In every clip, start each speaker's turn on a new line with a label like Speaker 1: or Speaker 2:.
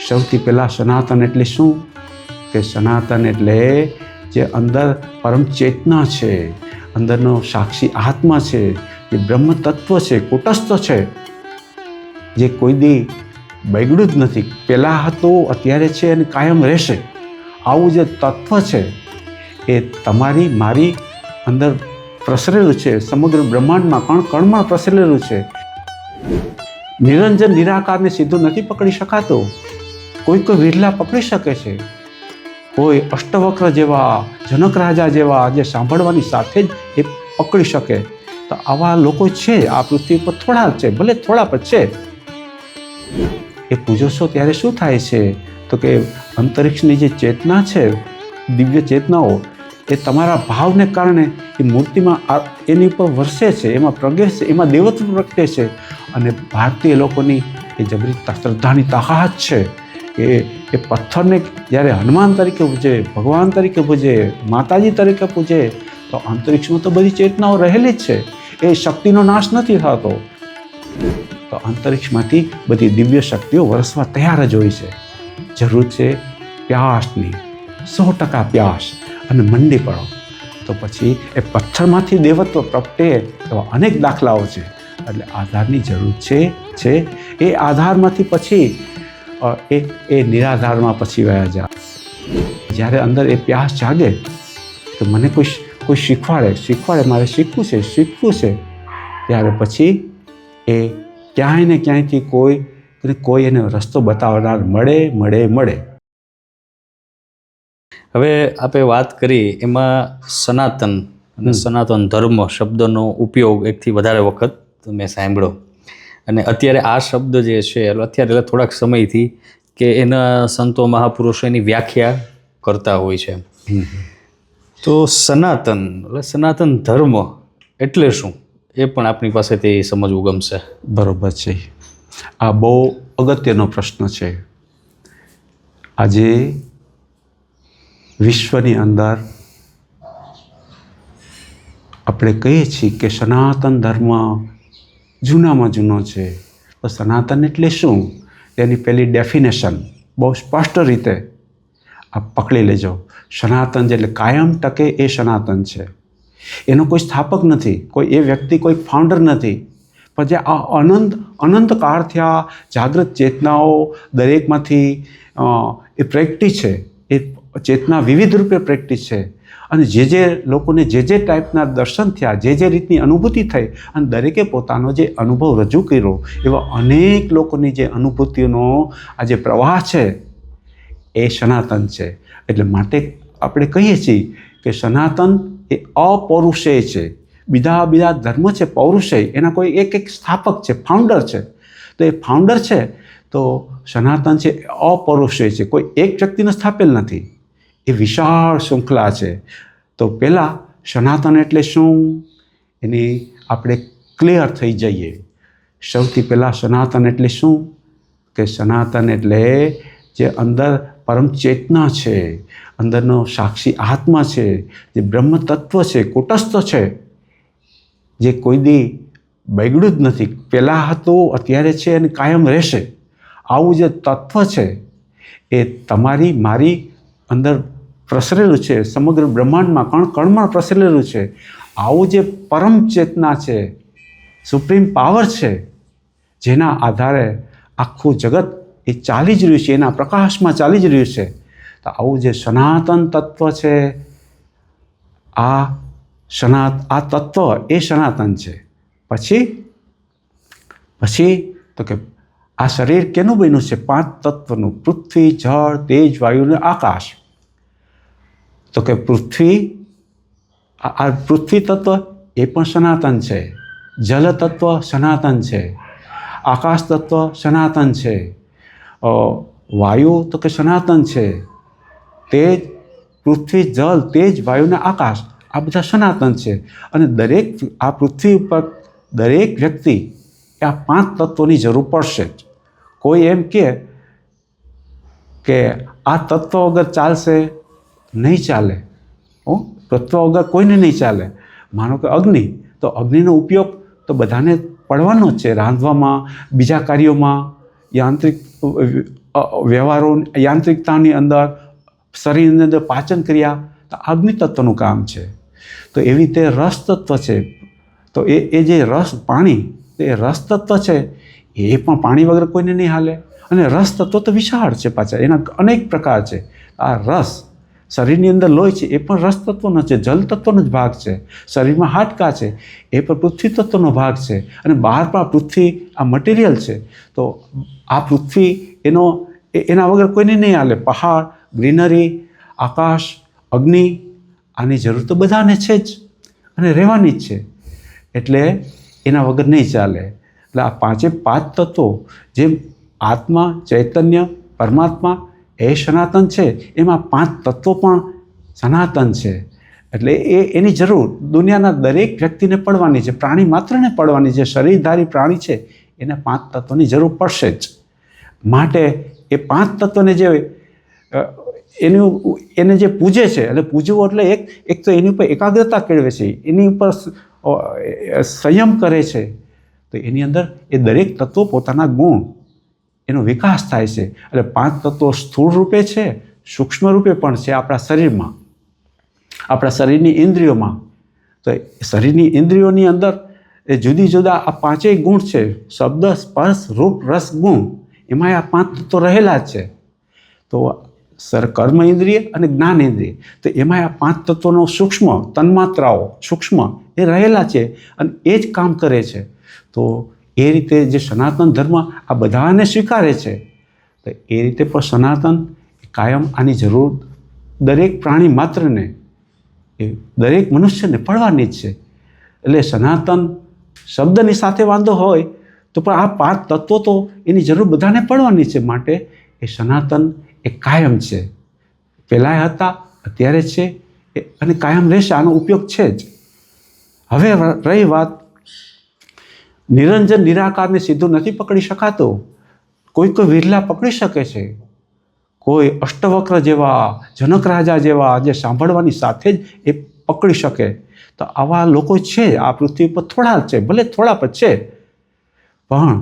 Speaker 1: સૌથી પહેલાં સનાતન એટલે શું? કે સનાતન એટલે જે અંદર પરમ ચેતના છે, અંદરનો સાક્ષી આત્મા છે, જે બ્રહ્મ તત્વ છે, કુટસ્થ છે, જે કોઈ દી બગડ્યું જ નથી, પહેલાં હતું, અત્યારે છે અને કાયમ રહેશે. આવું જે તત્વ છે એ તમારી મારી અંદર પ્રસરેલું છે, સમગ્ર બ્રહ્માંડમાં કણ કણમાં પ્રસરેલું છે. નિરંજન નિરાકારને સીધું નથી પકડી શકાતું. કોઈ વિરલા પકડી શકે છે, કોઈ અષ્ટવક્ર જેવા, જનક રાજા જેવા જે સાંભળવાની સાથે જ એ પકડી શકે. તો આવા લોકો છે આ પૃથ્વી પર, થોડા છે, ભલે થોડા પણ છે. એ પૂજો છો ત્યારે શું થાય છે? તો કે અંતરિક્ષની જે ચેતના છે, દિવ્ય ચેતનાઓ, એ તમારા ભાવને કારણે એ મૂર્તિમાં એની ઉપર વરસે છે, એમાં પ્રગટે છે, એમાં દેવત્વ પ્રગટે છે. અને ભારતીય લોકોની એ જબરી શ્રદ્ધાની તાકાત છે. એ પથ્થરને જ્યારે હનુમાન તરીકે પૂજે, ભગવાન તરીકે પૂજે, માતાજી તરીકે પૂજે, તો અંતરિક્ષમાં તો બધી ચેતનાઓ રહેલી જ છે. એ શક્તિનો નાશ નથી થતો. તો અંતરિક્ષમાંથી બધી દિવ્ય શક્તિઓ વરસવા તૈયાર જ હોય છે. જરૂર છે પ્યાસની, 100% પ્યાસ, અને મંડી પડો. તો પછી એ પથ્થરમાંથી દેવત્વ પ્રગટે એવા અનેક દાખલાઓ છે. એટલે આધારની જરૂર છે. એ આધારમાંથી પછી એ નિરાધારમાં પછી વયા જાય. જ્યારે અંદર એ પ્યાસ જાગે તો મને કોઈ શીખવાડે, મારે શીખવું છે, ત્યારે પછી એ ક્યાંય ને ક્યાંયથી કોઈ એને રસ્તો બતાવનાર મળે.
Speaker 2: હવે આપણે વાત કરી એમાં સનાતન અને સનાતન ધર્મ શબ્દનો ઉપયોગ એકથી વધારે વખત મેં સાંભળ્યો. અને અત્યારે આ શબ્દ જે છે અત્યારે થોડાક સમયથી કે એના સંતો મહાપુરુષો એની વ્યાખ્યા કરતા હોય છે. તો સનાતન ધર્મ એટલે શું, એ પણ આપણી પાસેથી સમજવું ગમશે.
Speaker 1: બરોબર છે. આ બહુ અગત્યનો પ્રશ્ન છે. આજે વિશ્વની અંદર આપણે કહીએ છીએ કે સનાતન ધર્મ જૂનામાં જૂનો છે. તો સનાતન એટલે શું? એની પહેલી ડેફિનેશન બહુ સ્પષ્ટ રીતે આપ પકડી લેજો. સનાતન એટલે કાયમ ટકે એ સનાતન છે. એનો કોઈ સ્થાપક નથી, કોઈ એ વ્યક્તિ કોઈ ફાઉન્ડર નથી. પણ જે આ અનંત કાળથી આ જાગૃત ચેતનાઓ દરેકમાંથી એ પ્રેક્ટિસ છે, એ ચેતના વિવિધ રૂપે પ્રેક્ટિસ છે. અને જે લોકોને જે ટાઈપના દર્શન થયા, જે રીતની અનુભૂતિ થઈ, અને દરેકે પોતાનો જે અનુભવ રજૂ કર્યો, એવા અનેક લોકોની જે અનુભૂતિઓનો આ જે પ્રવાહ છે એ સનાતન છે. એટલે માટે આપણે કહીએ છીએ કે સનાતન એ અપૌરુષેય છે. બીજા ધર્મ છે પૌરુષેય, એના કોઈ એક સ્થાપક છે, ફાઉન્ડર છે. તો એ ફાઉન્ડર છે, તો સનાતન છે અપૌરુષેય છે, કોઈ એક વ્યક્તિને સ્થાપેલ નથી. એ વિશાળ શૃંખલા છે. તો પહેલાં સનાતન એટલે શું એની આપણે ક્લિયર થઈ જઈએ. સૌથી પહેલાં સનાતન એટલે શું? કે સનાતન એટલે જે અંદર પરમ ચેતના છે, અંદરનો સાક્ષી આત્મા છે, જે બ્રહ્મ તત્વ છે, કુટસ્થ છે, જે કોઈ દી બગડ્યું જ નથી, પહેલાં હતું, અત્યારે છે અને કાયમ રહેશે. આવું જે તત્વ છે એ તમારી મારી અંદર પ્રસરેલું છે, સમગ્ર બ્રહ્માંડમાં કણ કણમાં પ્રસરેલું છે. આવું જે પરમ ચેતના છે, સુપ્રીમ પાવર છે, જેના આધારે આખું જગત એ ચાલી જ રહ્યું છે, એના પ્રકાશમાં ચાલી જ રહ્યું છે. તો આવું જે સનાતન તત્વ છે, આ તત્વ એ સનાતન છે. પછી તો કે આ શરીર કેનું બન્યું છે? 5 તત્વનું: પૃથ્વી, જળ, તેજ, વાયુ અને આકાશ. તો કે પૃથ્વી તત્વ એ પણ સનાતન છે, જલ તત્વ સનાતન છે, આકાશ તત્વ સનાતન છે, વાયુ તો કે સનાતન છે, તેજ, પૃથ્વી, જલ, તેજ, વાયુ અને આકાશ આ બધા સનાતન છે. અને આ પૃથ્વી ઉપર દરેક વ્યક્તિ આ 5 તત્વોની જરૂર પડશે જ. કોઈ એમ કે આ તત્વ વગર ચાલશે, નહીં ચાલે. તત્વ વગર કોઈને નહીં ચાલે. માનો કે અગ્નિ, તો અગ્નિનો ઉપયોગ તો બધાને પડવાનો જ છે, રાંધવામાં, બીજા કાર્યોમાં, યાંત્રિક વ્યવહારો યાંત્રિકતાની અંદર શરીરની અંદર પાચન ક્રિયા તો અગ્નિ તત્વનું કામ છે. તો એવી રીતે રસ તત્વ છે. તો એ જે રસ પાણી એ રસ તત્વ છે એ પણ પાણી વગર કોઈને નહીં હાલે. અને રસ તત્વ તો વિશાળ છે પાછા, એના અનેક પ્રકાર છે. આ રસ શરીરની અંદર લોહી છે એ પણ રસ તત્વનો છે, જલ તત્વનો જ ભાગ છે. શરીરમાં હાડકાં છે એ પણ પૃથ્વી તત્વનો ભાગ છે. અને બહાર પણ પૃથ્વી આ મટીરિયલ છે. તો આ પૃથ્વી એના વગર કોઈને નહીં હાલે. પહાડ, ગ્રીનરી, આકાશ, અગ્નિ, આની જરૂર તો બધાને છે જ અને રહેવાની જ છે. એટલે એના વગર નહીં ચાલે. એટલે આ પાંચે પાંચ તત્વો જેમ આત્મા, ચૈતન્ય, પરમાત્મા એ સનાતન છે, એમાં પાંચ તત્વો પણ સનાતન છે. એટલે એની જરૂર દુનિયાના દરેક વ્યક્તિને પડવાની છે, પ્રાણી માત્રને પડવાની છે. શરીરધારી પ્રાણી છે એને પાંચ તત્વોની જરૂર પડશે જ. માટે એ પાંચ તત્વને એને જે પૂજે છે, એટલે પૂજવું એટલે એક તો એની ઉપર એકાગ્રતા કેળવે છે, એની ઉપર સંયમ કરે છે. તો એની અંદર એ દરેક તત્વો પોતાના ગુણ એનો વિકાસ થાય છે. એટલે પાંચ તત્વો સ્થૂળ રૂપે છે, સૂક્ષ્મ રૂપે પણ છે આપણા શરીરમાં, આપણા શરીરની ઇન્દ્રિયોમાં. તો શરીરની ઇન્દ્રિયોની અંદર એ જુદી જુદા આ પાંચેય ગુણ છે, શબ્દ, સ્પર્શ, રૂપ, રસ, ગુણ. એમાં આ પાંચ તત્વો રહેલા જ છે. તો કર્મ ઇન્દ્રિય અને જ્ઞાન ઇન્દ્રિય, તો એમાં આ પાંચ તત્વોનો સૂક્ષ્મ તન્માત્રાઓ સૂક્ષ્મ એ રહેલા છે અને એ જ કામ કરે છે. તો એ રીતે જે સનાતન ધર્મ આ બધાને સ્વીકારે છે, તો એ રીતે પણ સનાતન કાયમ આની જરૂર દરેક પ્રાણી માત્રને, એ દરેક મનુષ્યને પડવાની જ છે. એટલે સનાતન શબ્દની સાથે વાંધો હોય તો પણ આ પાંચ તત્વો તો એની જરૂર બધાને પડવાની છે. માટે એ સનાતન એ કાયમ છે. પહેલાંય હતા, અત્યારે છે અને કાયમ રહેશે. આનો ઉપયોગ છે જ. હવે રહી વાત નિરંજન નિરાકારને સીધું નથી પકડી શકાતું. કોઈ વિરલા પકડી શકે છે. કોઈ અષ્ટવક્ર જેવા, જનક રાજા જેવા જે સાંભળવાની સાથે જ એ પકડી શકે. તો આવા લોકો છે આ પૃથ્વી પર, થોડા છે, ભલે થોડા પણ છે, પણ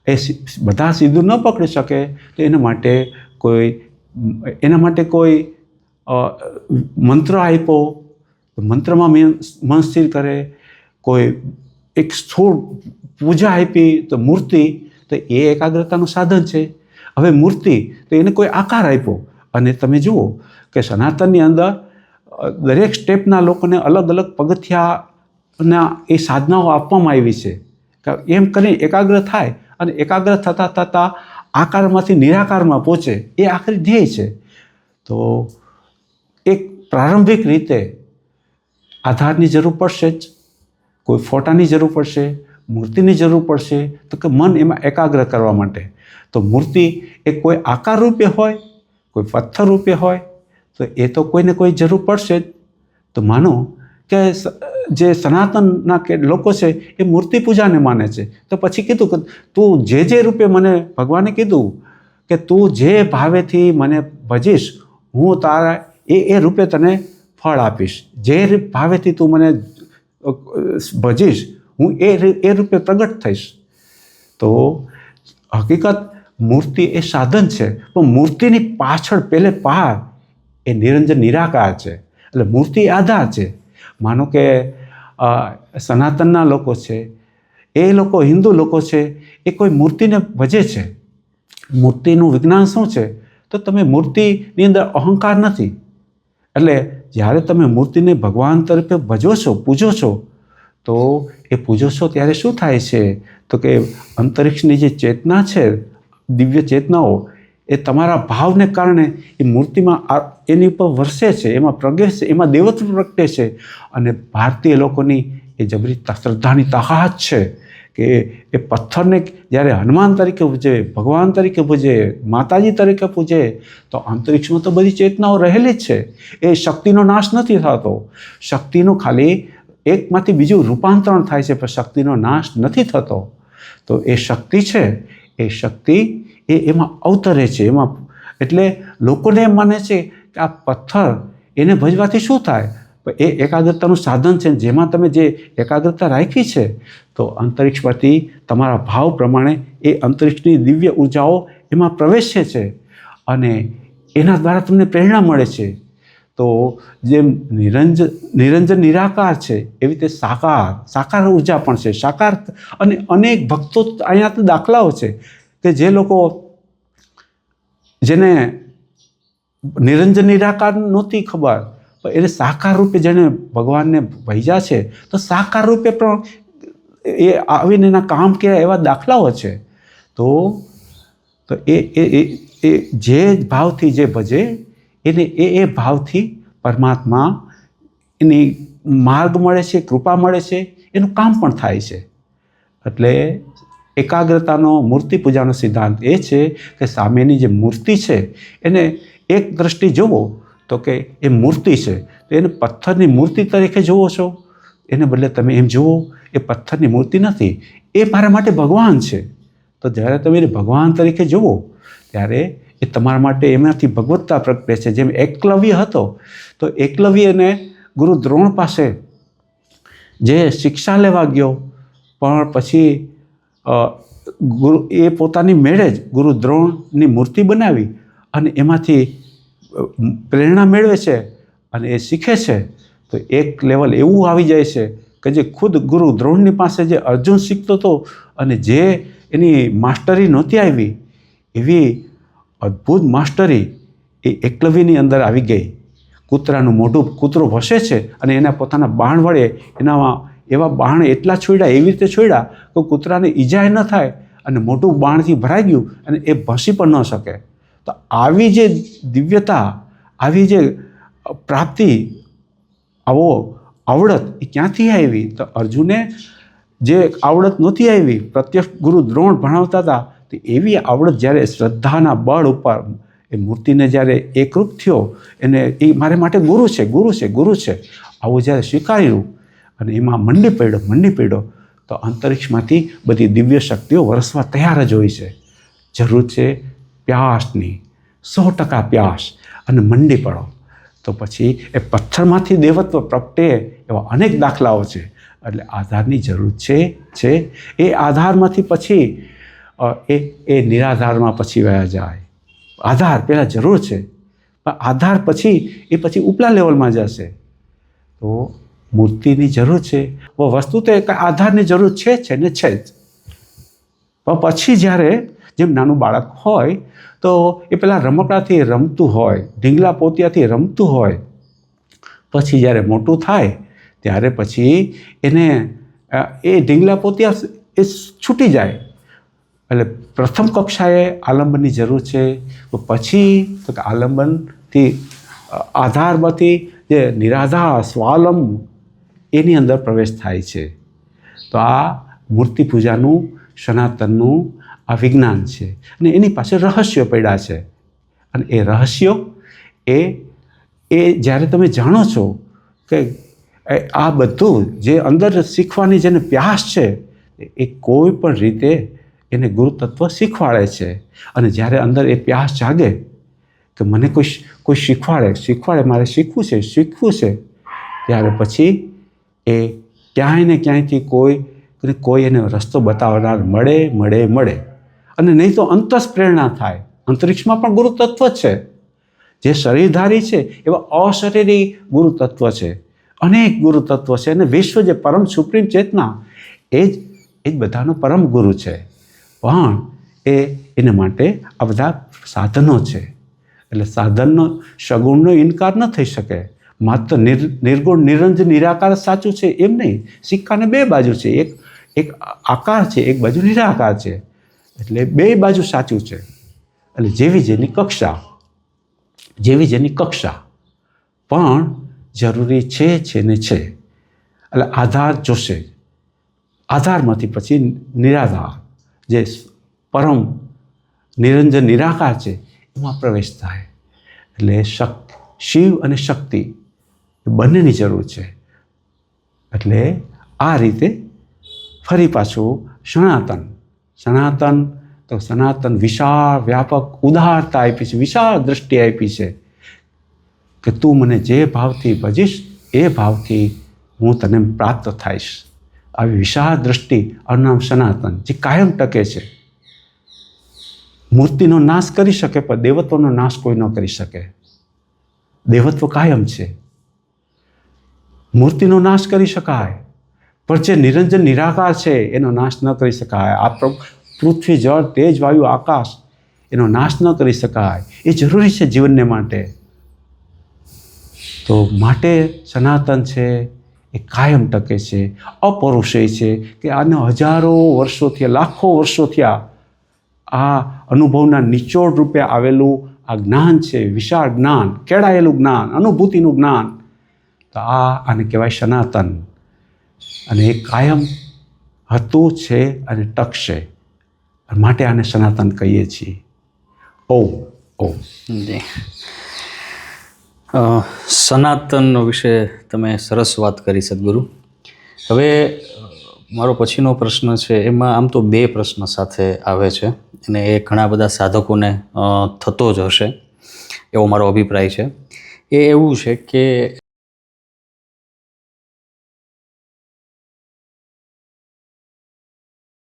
Speaker 1: એ બધા સીધું ન પકડી શકે. તો એના માટે કોઈ મંત્ર આપ્યો, મંત્રમાં મન સ્થિર કરે. કોઈ એક સ્થૂળ પૂજા આપી તો મૂર્તિ, તો એ એકાગ્રતાનું સાધન છે. હવે મૂર્તિ તો એને કોઈ આકાર આપ્યો. અને તમે જુઓ કે સનાતનની અંદર દરેક સ્ટેપના લોકોને અલગ અલગ પગથિયાના એ સાધનાઓ આપવામાં આવી છે. એમ કરીને એકાગ્ર થાય અને એકાગ્ર થતાં થતાં આકારમાંથી નિરાકારમાં પહોંચે, એ આખરી ધ્યેય છે. તો એક પ્રારંભિક રીતે આધારની જરૂર પડશે જ, કોઈ ફોટાની જરૂર પડશે, મૂર્તિની જરૂર પડશે. તો કે મન એમાં એકાગ્ર કરવા માટે તો મૂર્તિ એ કોઈ આકાર રૂપે હોય, કોઈ પથ્થર રૂપે હોય, તો એ તો કોઈને કોઈ જરૂર પડશે જ. તો માનો કે જે સનાતનના કે લોકો છે એ મૂર્તિ પૂજાને માને છે. તો પછી કીધું કે તું જે રૂપે મને ભગવાને કીધું કે તું જે ભાવેથી મને ભજીશ, હું તારા એ રૂપે તને ફળ આપીશ. જે ભાવેથી તું મને ભજીશ, હું એ રૂપે પ્રગટ થઈશ. તો હકીકત મૂર્તિ એ સાધન છે, પણ મૂર્તિની પાછળ પહેલે પાર એ નિરંજન નિરાકાર છે. એટલે મૂર્તિ આધાર છે. માનો કે સનાતનના લોકો છે, એ લોકો હિન્દુ લોકો છે, એ કોઈ મૂર્તિને ભજે છે. મૂર્તિનું વિજ્ઞાન શું છે? તો તમે મૂર્તિની અંદર અહંકાર નથી. એટલે જ્યારે તમે મૂર્તિને ભગવાન તરીકે ભજો છો, પૂજો છો, તો એ પૂજો છો ત્યારે શું થાય છે? તો કે અંતરિક્ષની જે ચેતના છે, દિવ્ય ચેતનાઓ, એ તમારા ભાવને કારણે એ મૂર્તિમાં એની ઉપર વરસે છે, એમાં પ્રગટે છે, એમાં દેવત્વ પ્રગટે છે. અને ભારતીય લોકોની એ જબરી શ્રદ્ધાની તાકાત છે કે એ પથ્થરને જ્યારે હનુમાન તરીકે પૂજે, ભગવાન તરીકે પૂજે, માતાજી તરીકે પૂજે, તો અંતરિક્ષમાં તો બધી ચેતનાઓ રહેલી જ છે. એ શક્તિનો નાશ નથી થતો. શક્તિનું ખાલી એકમાંથી બીજું રૂપાંતરણ થાય છે, પણ શક્તિનો નાશ નથી થતો. તો એ શક્તિ છે, એ શક્તિ એમાં અવતરે છે. એમાં એટલે લોકોને એમ માને છે કે આ પથ્થર એને ભજવાથી શું થાય? એ એકાગ્રતાનું સાધન છે. જેમાં તમે જે એકાગ્રતા રાખી છે, તો અંતરિક્ષ પરથી તમારા ભાવ પ્રમાણે એ અંતરિક્ષની દિવ્ય ઉર્જાઓ એમાં પ્રવેશે છે અને એના દ્વારા તમને પ્રેરણા મળે છે. તો જેમ નિરંજન નિરાકાર છે એવી રીતે સાકાર ઉર્જા પણ છે. સાકાર અને અનેક ભક્તો અહીંયા તો દાખલાઓ છે કે જે લોકો જેને નિરંજન નિરાકાર નહોતી ખબર, પણ એને સાકાર રૂપે જેને ભગવાનને ભજ્યા છે, તો સાકાર રૂપે પણ એ આવીને એના કામ કર્યા એવા દાખલાઓ છે. તો એ જે ભાવથી જે ભજે એને એ ભાવથી પરમાત્મા એની માર્ગ મળે છે, કૃપા મળે છે, એનું કામ પણ થાય છે. એટલે એકાગ્રતાનો મૂર્તિ પૂજાનો સિદ્ધાંત એ છે કે સામેની જે મૂર્તિ છે એને એક દ્રષ્ટિ જુઓ તો કે એ મૂર્તિ છે, તો એને પથ્થરની મૂર્તિ તરીકે જુઓ છો, એને બદલે તમે એમ જુઓ એ પથ્થરની મૂર્તિ નથી, એ મારા માટે ભગવાન છે. તો જ્યારે તમે એને ભગવાન તરીકે જુઓ ત્યારે એ તમારા માટે એમાંથી ભગવત્તા પ્રગટે છે. જેમ એકલવ્ય હતો, તો એકલવ્યને ગુરુ દ્રોણ પાસે જે શિક્ષા લેવા ગયો, પણ પછી એ પોતાની મેળે જ ગુરુ દ્રોણની મૂર્તિ બનાવી અને એમાંથી પ્રેરણા મેળવે છે અને એ શીખે છે. તો એક લેવલ એવું આવી જાય છે કે જે ખુદ ગુરુ દ્રોણની પાસે જે અર્જુન શીખતો હતો અને જે એની માસ્ટરી નહોતી આવી, એવી અદ્ભુત માસ્ટરી એ એકલવ્યની અંદર આવી ગઈ. કૂતરાનું મોઢું કૂતરો ભસે છે અને એના પોતાના બાણ વડે એનામાં એવા બાણ એટલા છોડ્યા, એવી રીતે છોડ્યા કે કૂતરાને ઈજાય ન થાય અને મોઢું બાણથી ભરાઈ ગયું અને એ ભસી પણ ન શકે. તો આવી જે દિવ્યતા, આવી જે પ્રાપ્તિ, આવો આવડત એ ક્યાંથી આવી? તો અર્જુને જે આવડત નહોતી આવી, પ્રત્યક્ષ ગુરુ દ્રોણ ભણાવતા હતા, તો એવી આવડત જ્યારે શ્રદ્ધાના બળ ઉપર એ મૂર્તિને જ્યારે એકરૂપ થયો, એને એ મારે માટે ગુરુ છે, ગુરુ છે, ગુરુ છે આવું જ્યારે સ્વીકાર્યું અને એમાં મંડી પડ્યો, તો અંતરિક્ષમાંથી બધી દિવ્ય શક્તિઓ વરસવા તૈયાર જ હોય છે. જરૂર છે પ્યાસની, 100% પ્યાસ, અને મંડી પડો. તો પછી એ પથ્થરમાંથી દેવત્વ પ્રગટે એવા અનેક દાખલાઓ છે. એટલે આધારની જરૂર છે. એ આધારમાંથી પછી એ નિરાધારમાં પછી વયા જાય. આધાર પહેલાં જરૂર છે, પણ આધાર પછી એ ઉપલા લેવલમાં જશે. તો મૂર્તિની જરૂર છે, વસ્તુ તો એક આધારની જરૂર છે ને છે જ. પણ પછી જ્યારે જેમ નાનું બાળક હોય તો એ પેલા રમકડાથી રમતું હોય, ઢીંગલા પોતિયાથી રમતું હોય, પછી જ્યારે મોટું થાય ત્યારે પછી એને એ ઢીંગલા પોતિયા એ છૂટી જાય. એટલે પ્રથમ કક્ષાએ આલંબનની જરૂર છે, પછી તો કે આલંબનથી આધારમાંથી જે નિરાધાર સ્વાલંબ એની અંદર પ્રવેશ થાય છે. તો આ મૂર્તિ પૂજાનું સનાતનનું આ વિજ્ઞાન છે અને એની પાસે રહસ્યો પડ્યા છે. અને એ રહસ્યો એ જ્યારે તમે જાણો છો કે આ બધું જે અંદર શીખવાની જેને પ્યાસ છે, એ કોઈ પણ રીતે એને ગુરુતત્વ શીખવાડે છે. અને જ્યારે અંદર એ પ્યાસ જાગે કે મને કોઈ શીખવાડે, મારે શીખવું છે, ત્યારે પછી એ ક્યાંય ને ક્યાંયથી કોઈ એને રસ્તો બતાવનાર મળે. અને નહીં તો અંતસ પ્રેરણા થાય. અંતરિક્ષમાં પણ ગુરુતત્વ છે. જે શરીરધારી છે એવા અશરીરી ગુરુતત્વ છે, અનેક ગુરુતત્વ છે. અને વિશ્વ જે પરમ સુપ્રીમ ચેતના એ જ બધાનો પરમ ગુરુ છે. પણ એને માટે આ બધા સાધનો છે. એટલે સાધનનો સગુણનો ઇનકાર ન થઈ શકે. માત્ર નિર્ગુણ નિરંજન નિરાકાર સાચું છે એમ નહીં. સિક્કાને બે બાજુ છે, એક આકાર છે, એક બાજુ નિરાકાર છે. એટલે બે બાજુ સાચું છે. એટલે જેવી જેની કક્ષા પણ જરૂરી છે ને છે. એટલે આધાર જોશે. આધારમાંથી પછી નિરાધાર જે પરમ નિરંજન નિરાકાર છે એમાં પ્રવેશ થાય. એટલે શિવ અને શક્તિ બંનેની જરૂર છે. એટલે આ રીતે ફરી પાછું સનાતન વિશાળ વ્યાપક ઉદારતા આપી છે, વિશાળ દૃષ્ટિ આપી છે કે તું મને જે ભાવથી ભજીશ એ ભાવથી હું તને પ્રાપ્ત થઈશ. આવી વિશાળ દૃષ્ટિ આનું નામ સનાતન, જે કાયમ ટકે છે. મૂર્તિનો નાશ કરી શકે પણ દેવત્વનો નાશ કોઈ ન કરી શકે. દેવત્વ કાયમ છે. મૂર્તિનો નાશ કરી શકાય પણ જે નિરંજન નિરાકાર છે એનો નાશ ન કરી શકાય. આ પૃથ્વી જળ તેજ વાયુ આકાશ એનો નાશ ન કરી શકાય. એ જરૂરી છે જીવનને માટે. તો માટે સનાતન છે એ કાયમ ટકે છે, અપૌરુષેય છે કે આને હજારો વર્ષો થયા, લાખો વર્ષો થયા. આ અનુભવના નિચોડ રૂપે આવેલું આ જ્ઞાન છે, વિશાળ જ્ઞાન, કેળાયેલું જ્ઞાન, અનુભૂતિનું જ્ઞાન. તો આને કહેવાય સનાતન. અને એ કાયમ હતું છે અને ટકશે. માટે આને સનાતન કહીએ છીએ. ઓમ ઓમ.
Speaker 2: જી. સનાતન વિશે તમે સરસ વાત કરી સદગુરુ. હવે મારો પછીનો પ્રશ્ન છે, એમાં આમ તો બે પ્રશ્ન સાથે આવે છે અને એ ઘણા બધા સાધકોને થતો જ હશે એવો મારો અભિપ્રાય છે. એ એવું છે કે